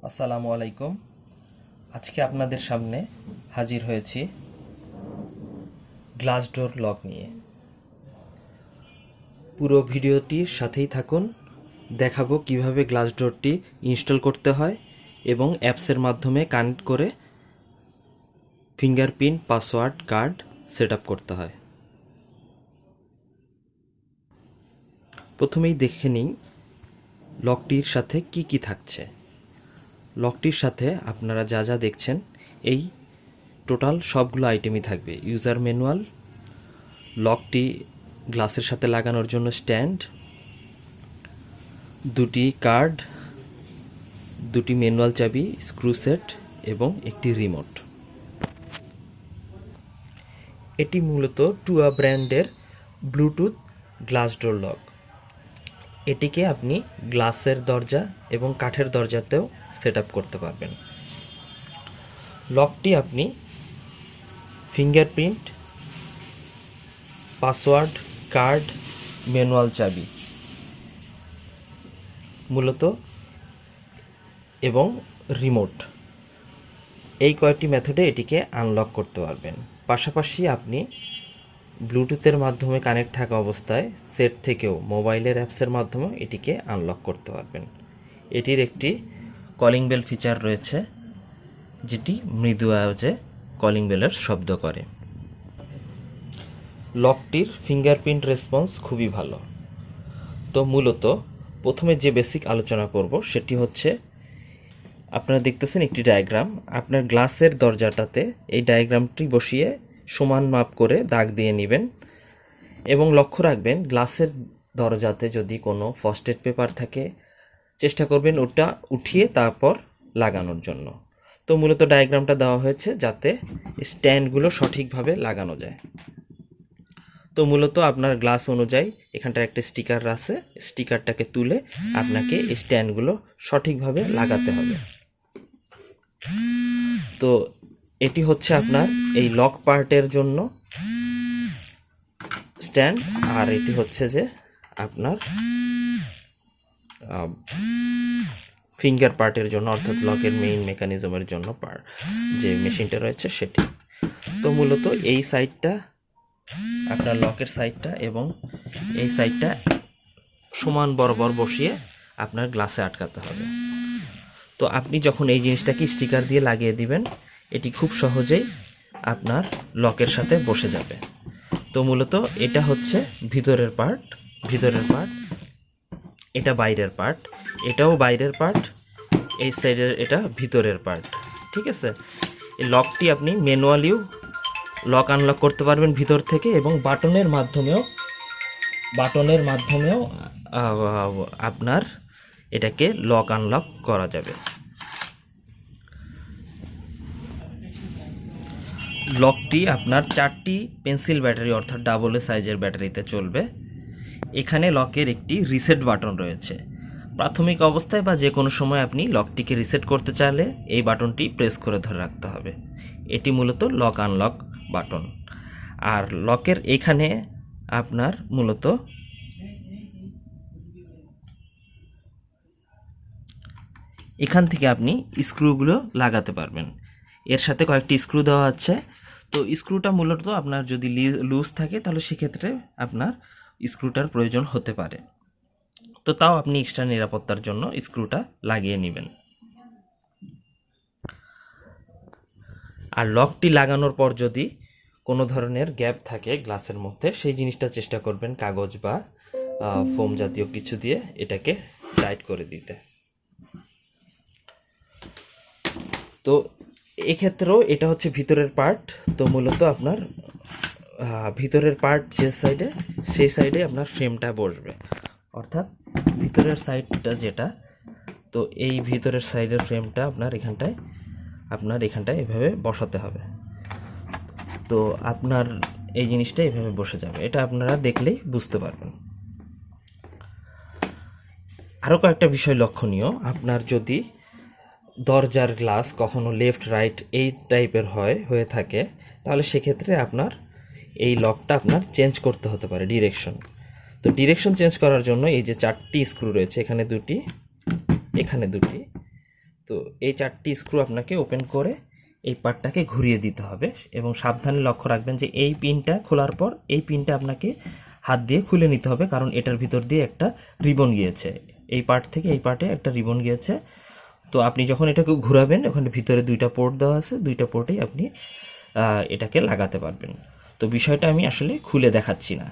আসসালামু আলাইকুম। আজকে আপনাদের সামনে হাজির হয়েছি গ্লাস ডোর লক নিয়ে। পুরো ভিডিওটির সাথেই থাকুন, দেখাবো কিভাবে গ্লাস ডোরটি ইনস্টল করতে হয় এবং অ্যাপসের মাধ্যমে কানেক্ট করে fingerprint, password, card set up করতে হয়। প্রথমেই দেখে নিই লকটির সাথে কি কি থাকছে। লকটির সাথে আপনারা যা যা দেখছেন এই টোটাল সবগুলো আইটেমই থাকবে। ইউজার ম্যানুয়াল, লকটি গ্লাসের সাথে লাগানোর জন্য স্ট্যান্ড, দুটি কার্ড, দুটি ম্যানুয়াল চাবি, স্ক্রু সেট এবং একটি রিমোট। এটি মূলত টুয়া ব্র্যান্ডের ব্লুটুথ গ্লাস ডোর লক। এটিকে আপনি গ্লাসের দরজা এবং কাঠের দরজাতেও সেট আপ করতে পারবেন। লকটি আপনি ফিঙ্গারপ্রিন্ট, পাসওয়ার্ড, কার্ড, ম্যানুয়াল চাবি মূলত এবং রিমোট এই কয়েকটি মেথডে এটিকে আনলক করতে পারবেন। পাশাপাশি আপনি ব্লুটুথের মাধ্যমে কানেক্ট থাকা অবস্থায় সেট থেকেও মোবাইলের অ্যাপসের মাধ্যমে এটিকে আনলক করতে পারবেন। এটির একটি কলিং বেল ফিচার রয়েছে, যেটি মৃদু আওয়াজে কলিং বেলের শব্দ করে। লকটির ফিঙ্গারপ্রিন্ট রেসপন্স খুবই ভালো। তো মূলত প্রথমে যে বেসিক আলোচনা করব সেটি হচ্ছে, আপনারা দেখতেছেন একটি ডায়াগ্রাম। আপনার গ্লাসের দরজাটাতে এই ডায়াগ্রামটি বসিয়ে সমান মাপ করে দাগ দিয়ে নেবেন এবং লক্ষ্য রাখবেন গ্লাসের দরজাতে যদি কোনো ফ্রস্টেড পেপার থাকে চেষ্টা করবেন ওটা উঠিয়ে তারপর লাগানোর জন্য। তো মূলত ডায়াগ্রামটা দেওয়া হয়েছে যাতে স্ট্যান্ডগুলো সঠিকভাবে লাগানো যায়। তো মূলত আপনার গ্লাস অনুযায়ী এখানটায় একটা স্টিকার আছে, স্টিকারটাকে তুলে আপনাকে স্ট্যান্ডগুলো সঠিকভাবে লাগাতে হবে। তো এটি হচ্ছে আপনার এই লক পার্টের জন্য স্ট্যান্ড, আর এটি হচ্ছে যে আপনার ফিঙ্গার পার্টের জন্য, অর্থাৎ লকের মেইন মেকানিজমের জন্য যে মেশিনটা রয়েছে সেটি। তো মূলত এই সাইডটা আপনার লকের সাইডটা এবং এই সাইডটা সমান বরাবর বসিয়ে আপনার গ্লাসে আটকাতে হবে। তো আপনি যখন এই জিনিসটাকে স্টিকার দিয়ে লাগিয়ে দিবেন এটি খুব সহজেই আপনার লকের সাথে বসে যাবে। তো মূলত এটা হচ্ছে ভিতরের পার্ট, এটা বাইরের পার্ট, এটাও বাইরের পার্ট, এই সাইডের এটা ভিতরের পার্ট। ঠিক আছে, এই লকটি আপনি ম্যানুয়ালিও লক আনলক করতে পারবেন ভিতর থেকে এবং বাটনের মাধ্যমেও আপনার এটাকে লক আনলক করা যাবে। লকটি আপনার 4টি পেন্সিল ব্যাটারি অর্থাৎ ডাবল এ সাইজের ব্যাটারিতে চলবে। এখানে লকের একটি রিসেট বাটন রয়েছে। প্রাথমিক অবস্থায় বা যে কোনো সময় আপনি লকটিকে রিসেট করতে চাইলে এই বাটনটি প্রেস করে ধরে রাখতে হবে। এটি মূলত লক আনলক বাটন। আর লকের এখানে আপনার মূলত এখান থেকে আপনি স্ক্রুগুলো লাগাতে পারবেন। এর সাথে কয়েকটি স্ক্রু দেওয়া আছে। তো স্ক্রুটা মূলত আপনার যদি লুজ থাকে তাহলে সেক্ষেত্রে আপনার স্ক্রুটার প্রয়োজন হতে পারে। তো তাও আপনি এক্সট্রা নিরাপত্তার জন্য স্ক্রুটা লাগিয়ে নেবেন। আর লকটি লাগানোর পর যদি কোনো ধরনের গ্যাপ থাকে গ্লাসের মধ্যে সেই জিনিসটা চেষ্টা করবেন কাগজ বা ফোম জাতীয় কিছু দিয়ে এটাকে টাইট করে দিতে। তো এক্ষেত্রেও এটা হচ্ছে ভিতরের পার্ট। তো মূলত আপনার ভিতরের পার্ট যে সাইডে সেই সাইডে আপনার ফ্রেমটা বসবে, অর্থাৎ ভিতরের সাইডটা যেটা, তো এই ভিতরের সাইডের ফ্রেমটা আপনার এখানটায় এভাবে বসাতে হবে। তো আপনার এই জিনিসটা এভাবে বসে যাবে, এটা আপনারা দেখলেই বুঝতে পারবেন। আরও কয়েকটা বিষয় লক্ষণীয়, আপনার যদি দরজার গ্লাস কখনো লেফট রাইট এই টাইপের হয়ে থাকে তাহলে সেক্ষেত্রে আপনার এই লকটা আপনার চেঞ্জ করতে হতে পারে ডিরেকশন। তো ডিরেকশন চেঞ্জ করার জন্য এই যে 4টি স্ক্রু রয়েছে, এখানে দুটি, এখানে দুটি, তো এই 4টি স্ক্রু আপনাকে ওপেন করে এই পার্টটাকে ঘুরিয়ে দিতে হবে এবং সাবধানে লক্ষ্য রাখবেন যে এই পিনটা খোলার পর এই পিনটা আপনাকে হাত দিয়ে খুলে নিতে হবে, কারণ এটার ভিতর দিয়ে একটা রিবন গিয়েছে, এই পার্ট থেকে এই পার্টে একটা রিবন গিয়েছে। তো আপনি যখন এটাকে ঘোরাবেন ওখানে ভিতরে 2টা পোর্ট দেওয়া আছে, 2টা পোর্টেই আপনি এটাকে লাগাতে পারবেন। তো বিষয়টা আমি আসলে খুলে দেখাচ্ছি না।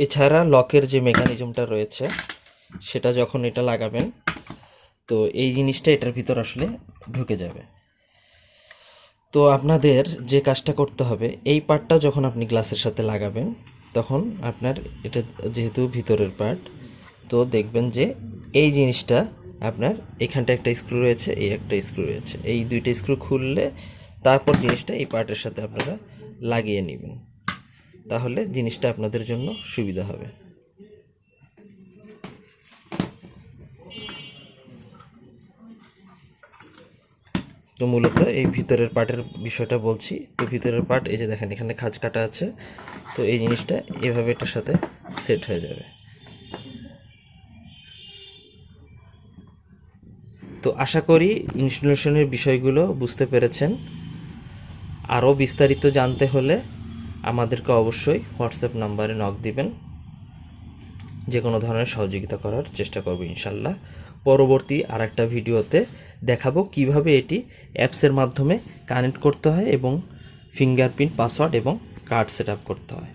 এছাড়া লকের যে মেকানিজমটা রয়েছে সেটা যখন এটা লাগাবেন তো এই জিনিসটা এটার ভিতর আসলে ঢুকে যাবে। তো আপনাদের যে কাজটা করতে হবে, এই পার্টটা যখন আপনি গ্লাসের সাথে লাগাবেন তখন আপনার এটা যেহেতু ভিতরের পার্ট, তো দেখবেন যে এই জিনিসটা আপনার এখানটা একটা স্ক্রু রয়েছে, এই একটা স্ক্রু রয়েছে, এই 2টা স্ক্রু খুললে তারপর জিনিসটা এই পার্টের সাথে আপনারা লাগিয়ে নেবেন, তাহলে জিনিসটা আপনাদের জন্য সুবিধা হবে। তো মূলত এই ভিতরের পার্টের বিষয়টা বলছি। তো ভিতরের পার্ট এই যে দেখেন এখানে খাঁজ কাটা আছে, তো এই জিনিসটা এভাবে এটার সাথে সেট হয়ে যাবে। তো আশা করি ইনস্টলেশনের বিষয়গুলো বুঝতে পেরেছেন। আরও বিস্তারিত জানতে হলে আমাদেরকে অবশ্যই হোয়াটসঅ্যাপ নাম্বারে নক দিবেন, যে কোনো ধরনের সহযোগিতা করার চেষ্টা করব ইনশাল্লাহ। পরবর্তী আরেকটা ভিডিওতে দেখাবো কিভাবে এটি অ্যাপসের মাধ্যমে কানেক্ট করতে হয় এবং ফিঙ্গারপ্রিন্ট, পাসওয়ার্ড এবং কার্ড সেট আপ করতে হয়।